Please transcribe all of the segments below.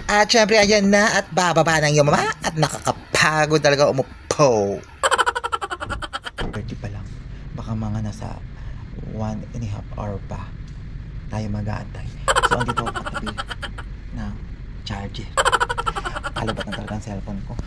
At syempre, ayan na at bababa ng iyong mama at nakakapagod talaga umupo. 30 pa lang. Baka mga nasa 1.5 hour pa tayo mag-aantay. So, andito ako katabi ng charger. Kalabat na talaga ang cellphone ko.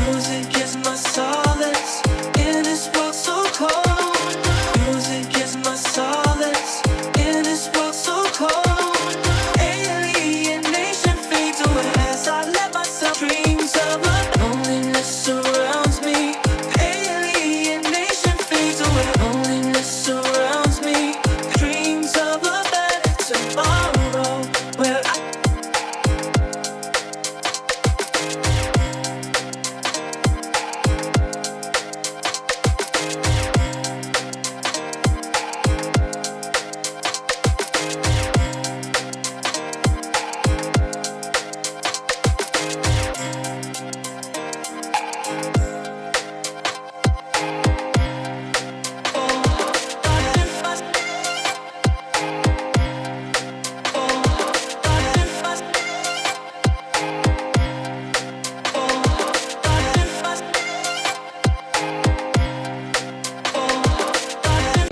Music is my solace in this world so cold. Music is my solace in this world so cold. Alienation fades away as I let myself dreams of a loneliness surrounds me. Alienation fades away, loneliness surrounds me. Dreams of a better tomorrow where I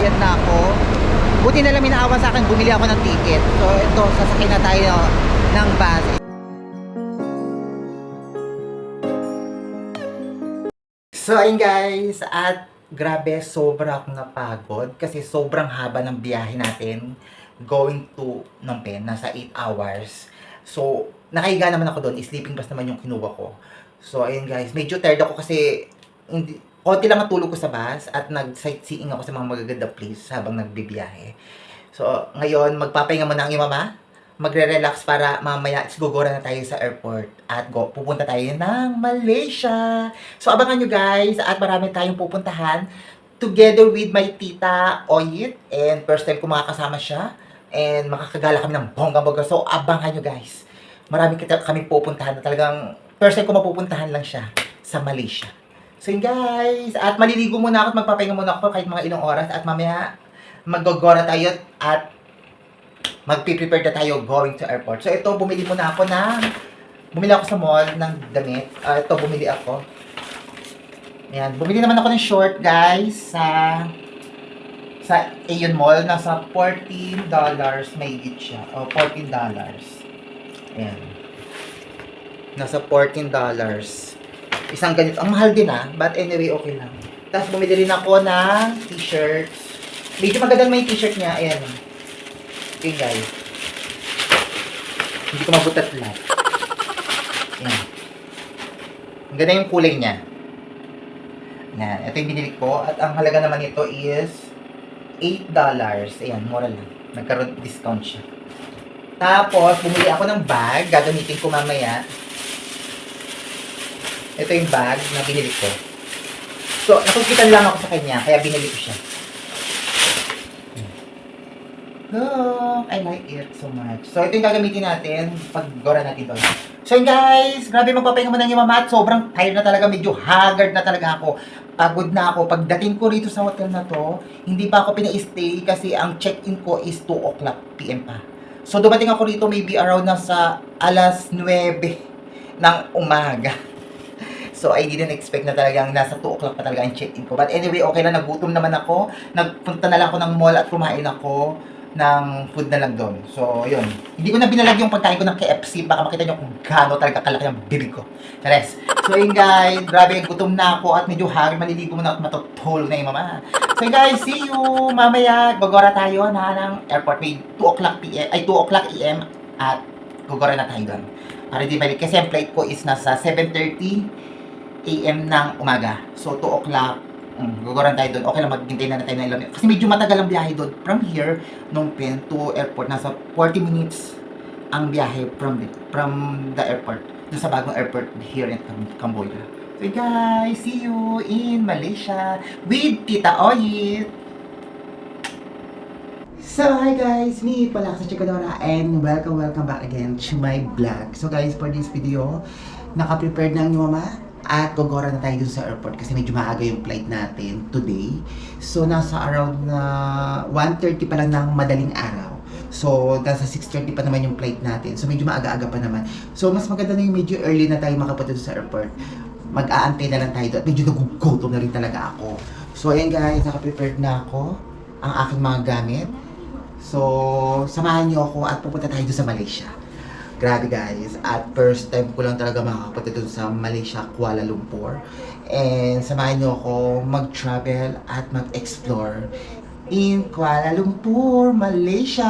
Yan na ako. Buti na lang minaawa sa akin, bumili ako ng ticket. So ito, sasakay na tayo ng bus. So ayun guys, at grabe, sobra akong napagod kasi sobrang haba ng biyahe natin going to Phnom Penh, nasa 8 hours. So, nakahiga naman ako doon, sleeping bus naman yung kinuha ko. So ayun guys, medyo tired ako kasi hindi, konti lang matulog ko sa bus at nag-sightseeing ako sa mga magagandang place habang nagbibiyahe. So, ngayon, magpapahinga muna ang iyong mama. Magre-relax para mamaya sigugura na tayo sa airport at pupunta tayo ng Malaysia. So, abangan nyo guys at marami tayong pupuntahan together with my tita Oyit, and first time ko makakasama siya and makakagala kami ng bongga-bongga. So, abangan nyo guys. Marami kami pupuntahan na talagang first time ko mapupuntahan lang siya sa Malaysia. So yun guys, at maliligo muna ako at magpapahinga muna ako kahit mga ilang oras at mamaya magogora tayo at magpiprepare na tayo going to airport. So ito, bumili ako sa mall ng damit. Ito, bumili ako. Ayan, bumili naman ako ng short guys sa Aeon Mall. Nasa $14 may higit siya. O, $14. Ayan. Nasa $14. Isang ganito. Ang mahal din but anyway, okay lang. Tapos bumili rin ako ng t-shirts. Medyo maganda naman yung t-shirt niya. Ayan. Okay guys. Hindi ko mabutat lahat. Ayan. Ang ganda yung kulay niya. Ayan. Ito yung binili ko. At ang halaga naman nito is $8. Ayan, mura lang. Nagkaroon discount siya. Tapos, bumili ako ng bag. Gagamitin ko mamaya. Ito yung bag na binili ko. So, nakukitan lang ako sa kanya, kaya binili ko siya. Look, I like it so much. So, ito yung gagamitin natin pag gora natin doon. So, yun guys, grabe magpapahinga mo na yung mama at sobrang tired na talaga, medyo haggard na talaga ako. Pagod na ako. Pagdating ko rito sa hotel na to, hindi pa ako pina-stay kasi ang check-in ko is 2 o'clock PM pa. So, dumating ako rito maybe around nasa alas 9 ng umaga. So, I didn't expect na talagang nasa 2 o'clock pa talaga ang check-in ko. But anyway, okay na, nagutom naman ako. Nagpunta na lang ako ng mall at kumain ako ng food na lang doon. So, yun. Hindi ko na binalag yung pagkain ko ng KFC. Baka makita nyo kung gaano talaga kalaki ang bibig ko. Chares. So, yun guys. Grabe, gutom na ako at medyo hangin. Maliligo muna at matutulog na yung mama. So, yun guys. See you. Mamaya, gagora tayo na ng airport. May 2 o'clock PM, ay 2 o'clock AM at gagora na tayo doon. Para di balik. Kasi ang flight ko is nasa 7:30 AM ng umaga. So, 2 o'clock, guguran tayo doon. Okay lang, maghintay na tayo ng ilang minutes. Kasi medyo matagal ang biyahe doon. From here, Phnom Penh to airport, nasa 40 minutes ang biyahe from the airport. Doon sa bagong airport here in Cambodia. So, guys, see you in Malaysia with Tita Oyit. So, hi guys! Me pala sa Chikadora and welcome back again to my vlog. So guys, for this video, naka-prepared na ang inyong mama at gogora na tayo dun sa airport kasi medyo maaga yung flight natin today. So, nasa around 1:30 pa lang ng madaling araw. So, nasa 6:30 pa naman yung flight natin. So, medyo maaga-aga pa naman. So, mas maganda na yung medyo early na tayo makapunta sa airport. Mag-aantay na lang tayo doon. At medyo nagugutom na rin talaga ako. So, ayan guys, naka-prepared na ako. Ang aking mga gamit. So, samahan niyo ako at pupunta tayo doon sa Malaysia. Grabe guys. At first time ko lang talaga makakapunta doon sa Malaysia, Kuala Lumpur. And samahan niyo ako mag-travel at mag-explore in Kuala Lumpur, Malaysia.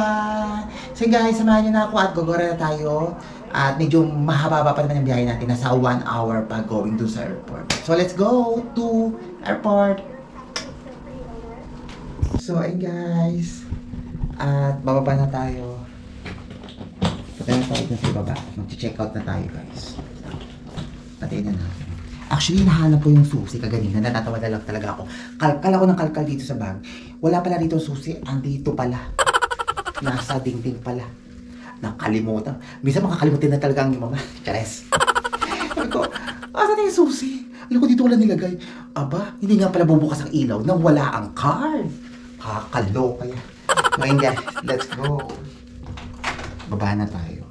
So guys, samahan niyo na ako at gagora na tayo. At medyo mahaba pa naman yung biyahe natin. Nasa 1 hour pa going to sa airport. So let's go to airport. So ayun guys. At bababa na tayo. Punta na tayo dun sa baba. Mag-check out na tayo guys. Patayin na natin. Actually, nahanap ko yung susi kaganina. Natatawa na lang talaga ako. Kalkal ako ng kalkal dito sa bag. Wala pala dito susi. Andito pala. Nasa dingding pala. Nakalimutan. Minsan makakalimutin na talaga ang mga chares. Sabi ko, asan na yung susi? Alam ko dito wala nilagay. Aba, hindi nga pala bubukas ang ilaw nang wala ang card. Kakaloka yan. Ngayon guys, let's go. Baba na tayo.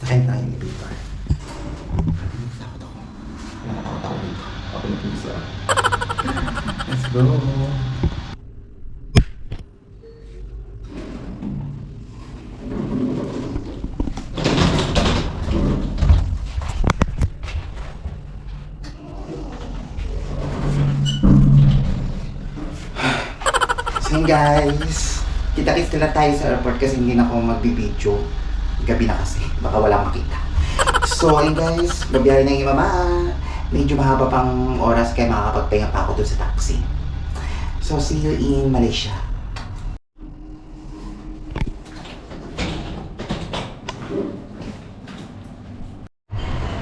Sakayin tayo ni Peter. Takot ako. Nakatakot ako dito. Ako na puso. Let's go. So yun guys, kita-kits na lang tayo sa airport kasi hindi na ako magbibideo. Gabi na kasi, baka wala makita. So ayun guys, babiyahe na yung mama. Medyo mahaba pang oras kaya makakapagpahinga pa ako dun sa taxi. So see you in Malaysia.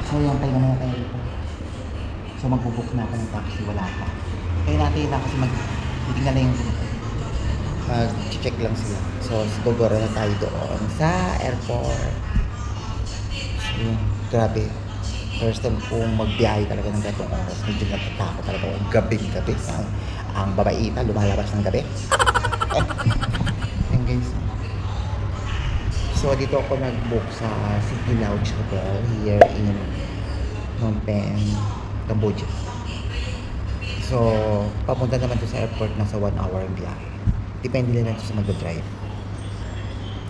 So yan, tayo na tayo dito. So magbubook na ako ng taxi, wala pa. Kaya natin na kasi titingnan na yung mag-check lang sila. So, gogoro na tayo doon sa airport. So, yun, grabe. First time kong magbiyahe talaga ng gatong oras. Medyo natatakot talaga. Gabi-gabi. Ang babaita lumalabas ng gabi. Ayan guys. So, dito ako nag-book sa City Lounge Hotel here in Phnom Penh, Cambodia. So, papunta naman to sa airport nasa 1 hour ang biyahe. Depende na lang sa mag-drive.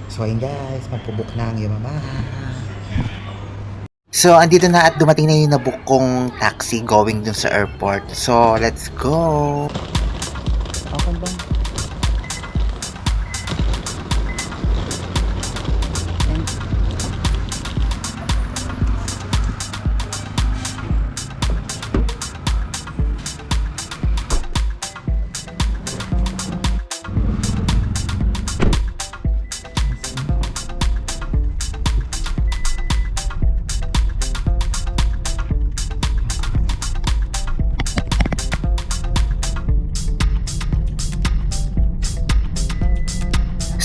So ayun guys, magpubook na ang mama. So andito na at dumating na yung nabook kong taxi going dun sa airport. So let's go. Okay ba?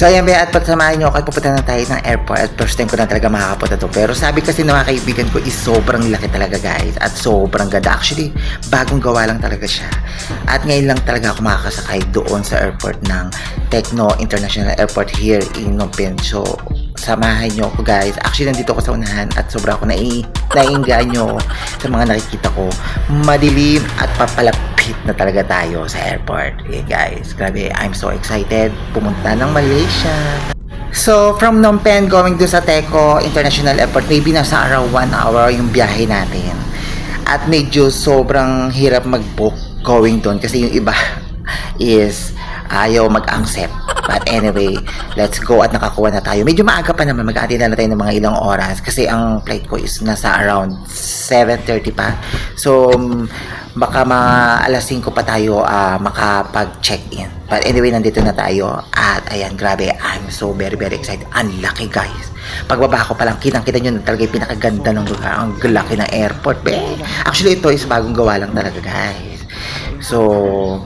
So ayan ba, at pagsamahan nyo ako at pupunta na tayo ng airport at first time ko na talaga makakapunta to. Pero sabi kasi ng mga kaibigan ko is sobrang laki talaga guys at sobrang ganda. Actually, bagong gawa lang talaga siya. At ngayon lang talaga ako makakasakay doon sa airport ng Techno International Airport here in Phnom Penh. So samahan nyo ako guys. Actually nandito ako sa unahan at sobrang ako naiinganyo sa mga nakikita ko. Madilim at papalapit na talaga tayo sa airport. Okay guys, grabe, I'm so excited pumunta ng Malaysia. So from Phnom Penh going to sa Teco International Airport, maybe nasa around 1 hour yung biyahe natin. At medyo sobrang hirap mag-book going doon kasi yung iba is ayaw mag-accept. But anyway, let's go at nakakuha na tayo. Medyo maaga pa naman, mag-aantay na tayo ng mga ilang oras kasi ang flight ko is nasa around 7:30 pa. So, baka mga alas 5 pa tayo makapag-check-in. But anyway, nandito na tayo. At ayan, grabe, I'm so very very excited. Ang laki guys. Pagbaba ko palang, kitang-kita nyo na talaga yung pinakaganda ng lugar. Ang laki ng airport, be. Actually, ito is bagong gawa lang talaga guys. So,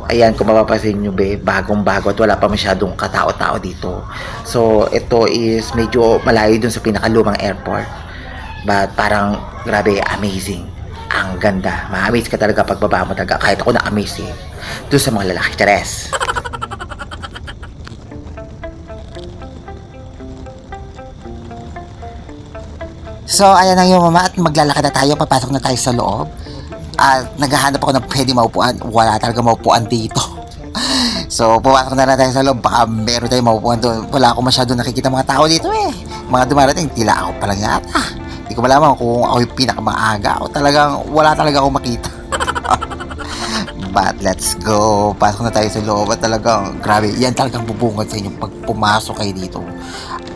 ayan, kung mapapansin nyo, be, bagong-bago at wala pa masyadong katao-tao dito. So, ito is medyo malayo dun sa pinakalumang airport. But parang, grabe, amazing. Ang ganda. Ma-amaze ka talaga pagbaba mo talaga. Kahit ako na-amaze eh. Doon sa mga lalaki. Chares! So, ayan na yung mama at maglalakad na tayo. Papasok na tayo sa loob. At naghahanap ako ng pwede maupuan. Wala talaga maupuan dito. So, pumasok na tayo sa loob. Baka meron tayong maupuan doon. Wala akong masyado nakikita mga tao dito eh. Mga dumarating, tila ako pa lang yata. Hindi ko malaman kung ako yung pinakamaaga o talagang wala talaga akong makita. But let's go. Pasok na tayo sa loob at talagang grabe. Yan talagang bubungad sa inyo pag pumasok kayo dito.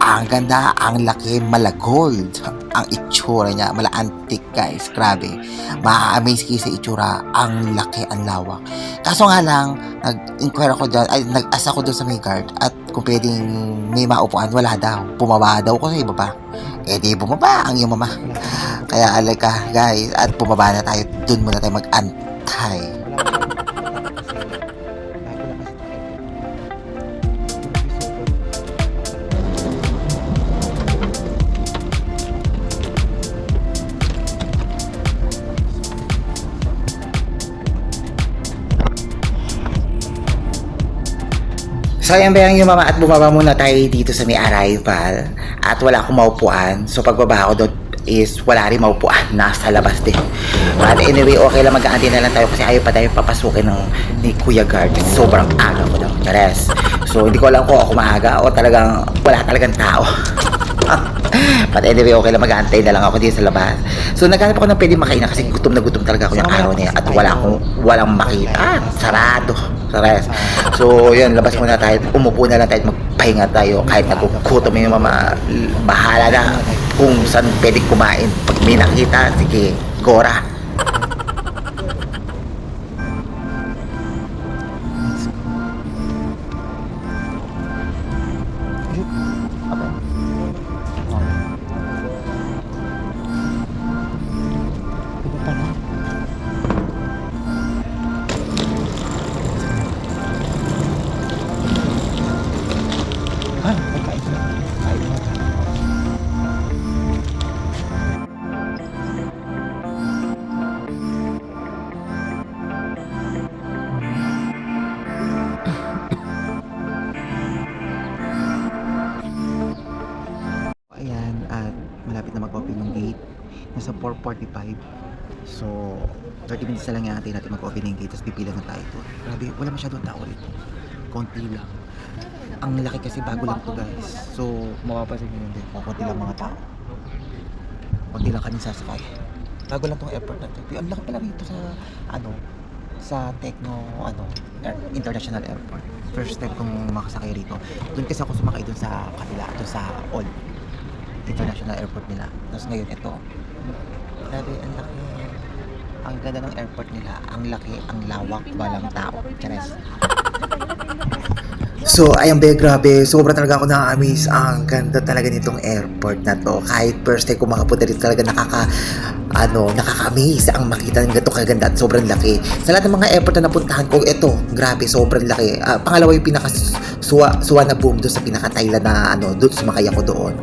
Ang ganda, ang laki, malagold. Ang itsura niya, mala-antique guys. Grabe. Ma-amaze kayo sa itsura. Ang laki, ang lawak. Kaso nga lang, nag-inquire ako dyan, ay nag-asa ako doon sa may guard at kung pwedeng may maupuan, wala daw. Bumaba daw ko sa ibaba. Eh di bumaba ang iyong mama. Kaya alika guys, at bumaba na tayo. Doon muna tayo mag-antay. So ayan ba yung mama at bumaba muna tayo dito sa may arrival at wala akong maupuan. So pagbaba ako doon is wala rin maupuan. Nasa labas din. But anyway, okay lang mag-aantay na lang tayo kasi ayaw pa tayo papasukin ni Kuya Guard. Sobrang aga ko daw. Chares. So hindi ko alam kung ako maaga o talagang wala talagang tao. But anyway, okay lang mag-aantay na lang ako dito sa labas. So naghanap ako ng pwede makain kasi gutom na gutom talaga ako yung araw niya at walang makita. Sarado. Sares. So, yun, labas muna tayo. Umupo na lang tayo at magpahinga tayo. Kahit nagugutom yung mama, bahala na kung saan pwede kumain. Pag may nakita, sige, gora. Ayan, at malapit na mag-open yung gate. Nasa 4:45. So, 30 minutes na lang yung natin mag-open yung gate. Tapos pipila na tayo. Grabe, wala masyadong tao rito. Konti lang. Ang laki kasi bago lang to guys. So, mapapansin nyo din. Konti lang mga tao. Konti lang kami sasakay. Bago lang tong airport na to. Ang laki pala rito sa International Airport. First time kong makasakay rito. Doon kasi ako sumakay doon sa kabila, doon sa All International Airport nila. Tapos ngayon ito. Grabe, ang laki. Ang ganda ng airport nila. Ang laki, ang lawak, walang tao. Chares. So, ayan ba, grabe. Sobra talaga ako na-amaze. Ang ganda talaga nitong airport na to. Kahit first time ko makapunta dito talaga nakaka-amaze ang makita ng ganito kaganda at sobrang laki. Sa lahat ng mga airport na napuntahan ko, ito, grabe, sobrang laki. Pangalawa yung pinaka-suwa na boom doon sa pinaka-Thailand na doon sumakay ako doon.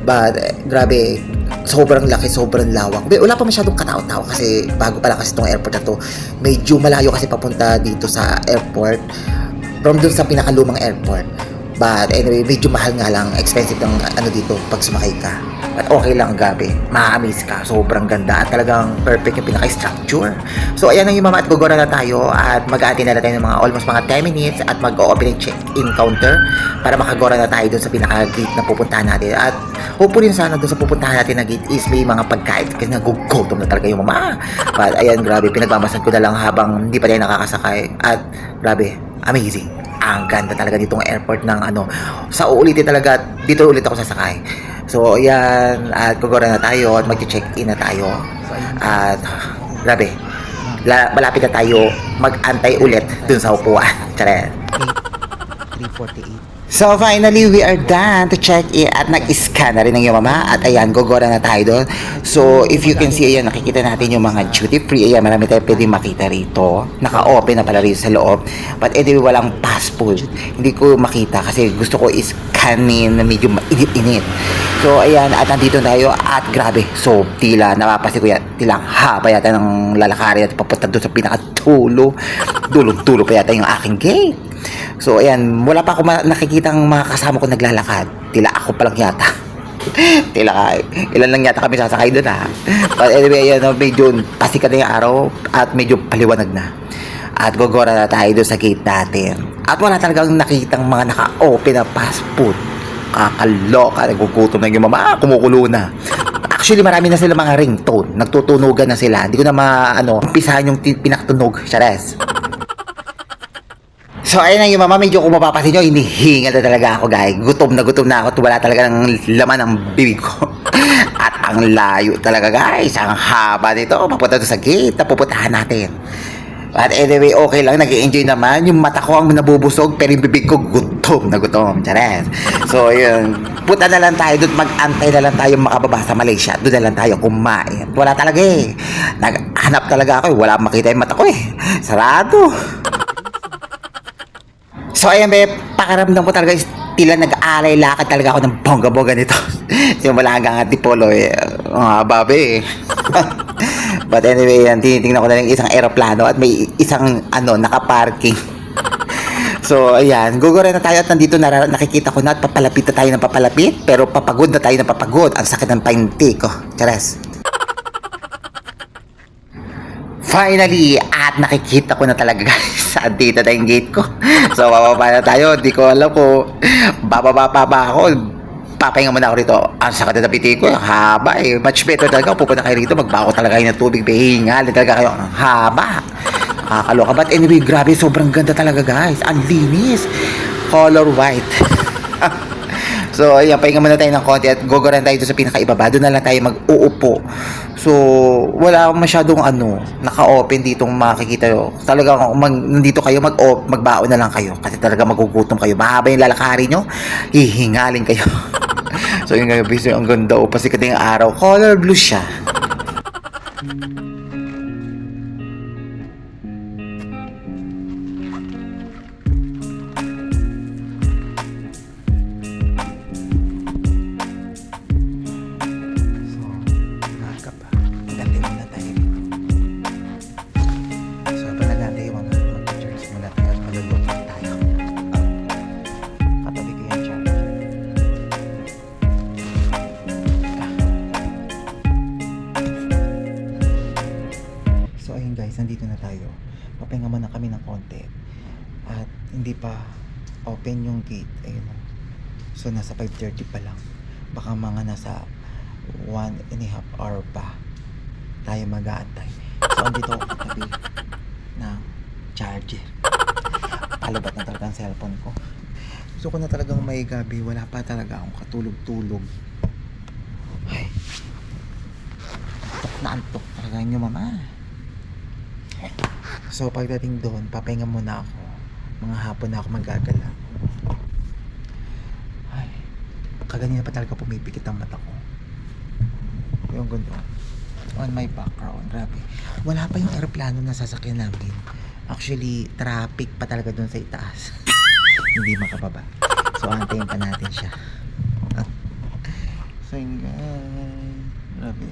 But, grabe, sobrang laki, sobrang lawak. Wala pa masyadong katao-tao kasi bago pa lang kasi itong airport na to. Medyo malayo kasi papunta dito sa airport. From doon sa pinakalumang airport. But anyway, medyo mahal nga lang. Expensive ng dito pag sumakay ka. But okay lang, gabi. Ma-amaze ka. Sobrang ganda. At talagang perfect yung pinaka-structure. So ayan na yung mama at gugora na tayo. At mag-aati na tayo ng almost mga 10 minutes. At mag-open yung check-in counter. Para makagora na tayo doon sa pinaka-gate na pupuntahan natin. At hopefully sana doon sa pupuntahan natin na gate is may mga pagkain. Kasi nagugutom na talaga yung mama. But ayan, grabe. Pinagmamasan ko na lang habang hindi pa tayo nakakasakay. At grabe, amazing. Ang ganda talaga ditong airport ng sa uulitin talaga, dito ulit ako sasakay. So, ayan, at gugora na tayo at mag-check-in na tayo. At grabe, malapit na tayo mag-antay ulit dun sa upuan. Tara. 3:48. So finally, we are done to check in at nag-scan na rin ng yung mama at ayan, gogora na tayo doon. So if you can see, ayan, nakikita natin yung mga duty free. Ayan, marami tayong pwedeng makita rito. Naka-open na pala rito sa loob. But anyway, walang fast food. Hindi ko makita kasi gusto ko is-scanin na medyo mainit-init. So ayan, at nandito tayo at grabe. So tila, napapansin ko yan, tila haba yata ng lalakari at papunta doon sa pinakatulo. Dulog-dulo pa yata yung aking gate. So ayan, wala pa ako nakikitang mga kasama ko naglalakad. Tila ako pa lang yata. Tila ilan lang yata kami sasakay doon ha. But anyway, ayan, medyo pasikat na yung araw at medyo paliwanag na. At gogora na tayo doon sa gate natin. At wala talagang nakikitang mga naka-open na fast food. Kakaloka, nagugutom na yung mama, kumukulo na. Actually, marami na sila mga ringtone. Nagtutunugan na sila. Hindi ko na umpisahan yung pinakatunog. Chares. So, ayun na yung mama, medyo kung mapapasin nyo, hinihingal na talaga ako, guys. Gutom na ako. Wala talaga ng laman ng bibig ko. At ang layo talaga, guys. Ang haba nito. Papunta doon sa gate na pupuntahan natin. At anyway, okay lang. Nag-enjoy naman. Yung mata ko ang nabubusog, pero yung bibig ko gutom na gutom. Chares. So, yun. Punta na lang tayo doon. Mag-antay na lang tayo makababa sa Malaysia. Doon na lang tayo kumain. Wala talaga eh. Naghanap talaga ako eh. Wala makita yung mata ko eh. Sarado. So ayan be, pakaramdam ko talaga is tila nag-aalay lakad talaga ako ng bongga-bongga nito. Simula hanggang Antipolo eh. Babe eh. But anyway, yan, tinitingnan ko na lang isang aeroplano at may isang nakaparking. So ayan, gugura na tayo at nandito nakikita ko na at papalapit na tayo ng papalapit. Pero papagod na tayo ng papagod. Ang sakit ng painti ko. Chares. Finally, at nakikita ko na talaga guys, andito na yung gate ko. So, bababa na tayo. Di ko alam ko, bababa pa ba ako. Papahinga muna ako rito. Ang sakit na piti ko, haba eh. Much better talaga. Pupunta kayo rito, magbako talaga kayo ng tubig. Pahinga, talaga kayo. Ang haba. Nakakaloka. But anyway, grabe, sobrang ganda talaga guys. Ang linis. Color white. So, ayan, pahinga muna tayo ng konti at gogoran tayo sa pinakaibaba. Doon na lang tayo mag-uupo. So, wala masyadong naka-open ditong makikita nyo. Talagang nandito kayo, magbaon na lang kayo. Kasi talaga magugutom kayo. Mahaba yung lalakari nyo, hihingalin kayo. So, yung gabi, ang ganda. Pasikat yung araw. Color blue siya. Nandito na tayo. Papahinga muna kami ng konti. At hindi pa open yung gate. Ayun. So nasa 5:30 pa lang. Baka mga nasa 1.5 hour pa tayo mag-aantay. So andito ako katabi ng charger. Palobat na talaga ang cellphone ko. Gusto ko na talagang may gabi. Wala pa talaga akong katulog-tulog. Ay. Antok na antok talaga yung mama. So pagdating doon, papahinga muna ako. Mga hapon na ako magagala. Ay, kaganina pa talaga pumipikit ang mata ko. Yung ganda. On my background, grabe. Wala pa yung aeroplano na sasakyan namin. Actually, traffic pa talaga doon sa itaas. Hindi makababa. So antayin pa natin siya. So yun guys, grabe.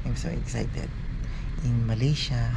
I'm so excited. In Malaysia.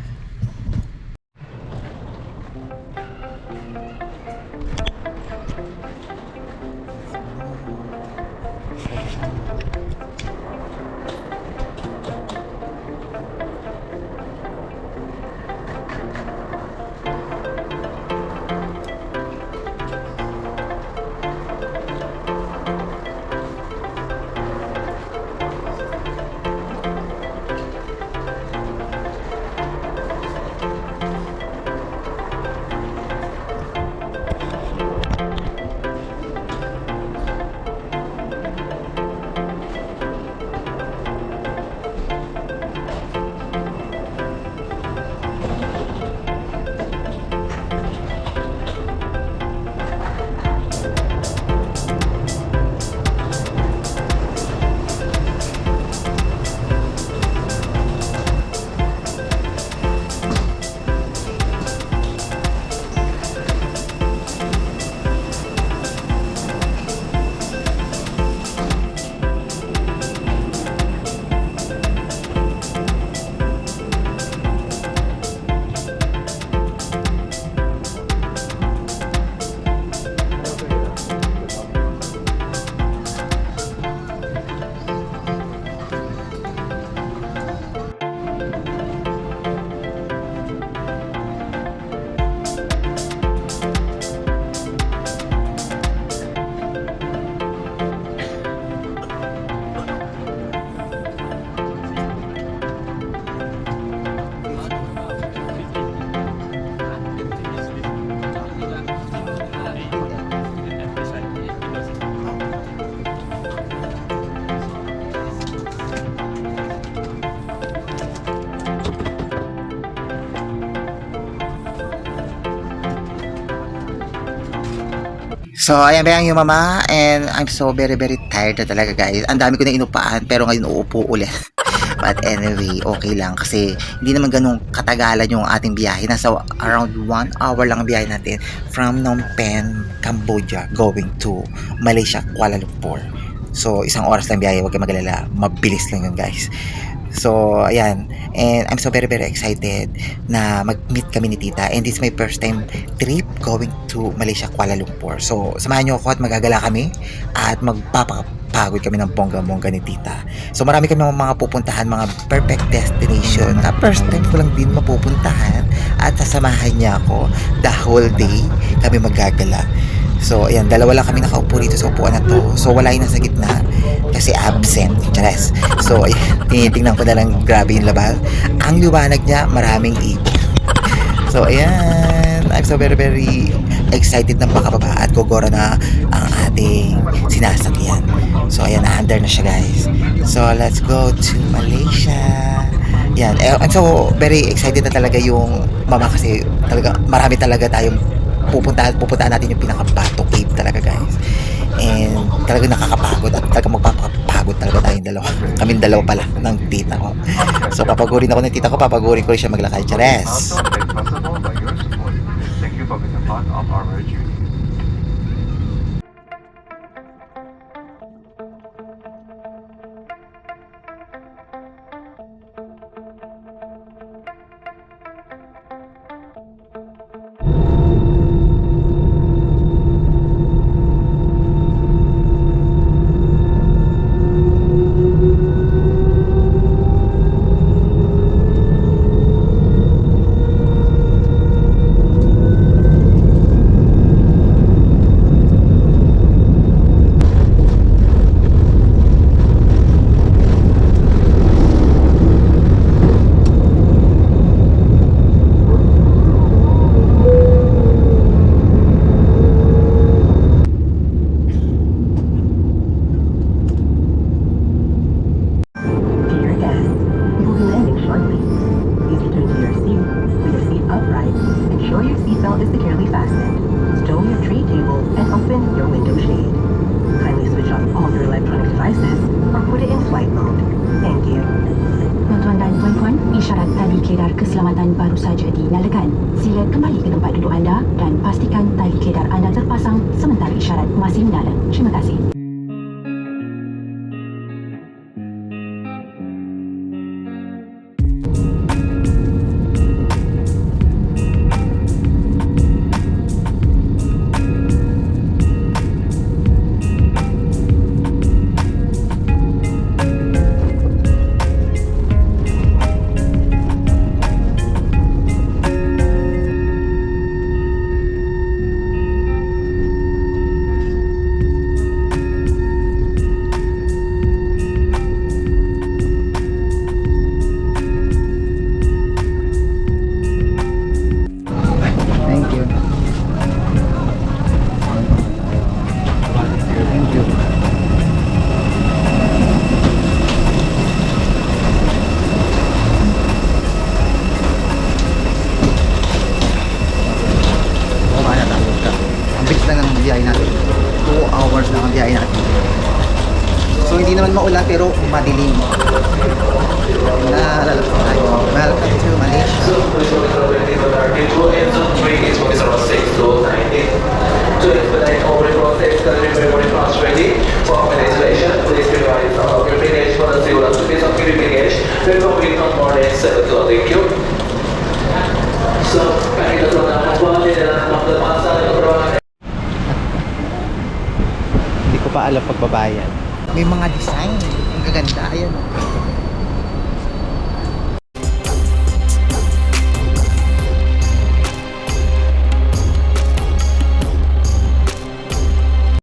So, ayan ba yung mama, and I'm so very tired na talaga guys. Ang dami ko na inupaan, pero ngayon uupo ulit. But anyway, okay lang kasi hindi naman ganun katagalan yung ating biyahe. Nasa around 1 hour lang ang biyahe natin from Phnom Penh, Cambodia, going to Malaysia, Kuala Lumpur. So, 1 oras lang biyahe, huwag kayo magalala. Mabilis lang yun guys. So, ayan. And I'm so very excited na mag-meet kami ni tita. And this is my first time trip going to Malaysia, Kuala Lumpur. So, samahan nyo ako at magagala kami at magpapagod kami ng bongga-bongga ni tita. So, marami kami mga pupuntahan, mga perfect destination na first time ko lang din mapupuntahan at sasamahan niya ako the whole day kami magagala. So, ayan, dalawa lang kami nakaupo dito sa upuan na to. So, wala yung nasa gitna kasi absent. Chares. So, ayan, tinitingnan ko na lang grabe yung labas. Ang liwanag niya, maraming ibon. So, ayan, I'm so very excited na makababa at gogora na ang ating sinasakyan. So, ayan, na-under na siya, guys. So, let's go to Malaysia. Yan, I'm so very excited na talaga yung mama kasi talaga, marami talaga tayong pupuntahan natin yung pinaka-Bato Cave talaga guys. And talaga nakakapagod at talaga magpapapagod talaga tayong dalawa. Kaming dalawa pala ng tita ko. So papagurin ako ng tita ko, papagurin ko rin siya maglakad. Chares! Thank you for being a part of our journey. Isyarat tali kedar keselamatan baru saja dinyalakan. Sila kembali ke tempat duduk anda dan pastikan tali kedar anda terpasang sementara isyarat masih menyala. Terima kasih. biyahe natin. 2 hours lang ang biyahe natin. So hindi naman maulan pero madilim. Nalalabas tayo. Welcome to Malaysia. To expedite all process, the delivery pass ready for administration. Please provide your finish for the civil piece of finish. Welcome with on morning 7 o'clock. Thank you. So, kami ito na kapwa nila ng pagpapasa ng katrabaho. Hindi ko pa alam pagbabayan. May mga design. Ang gaganda. Ayan.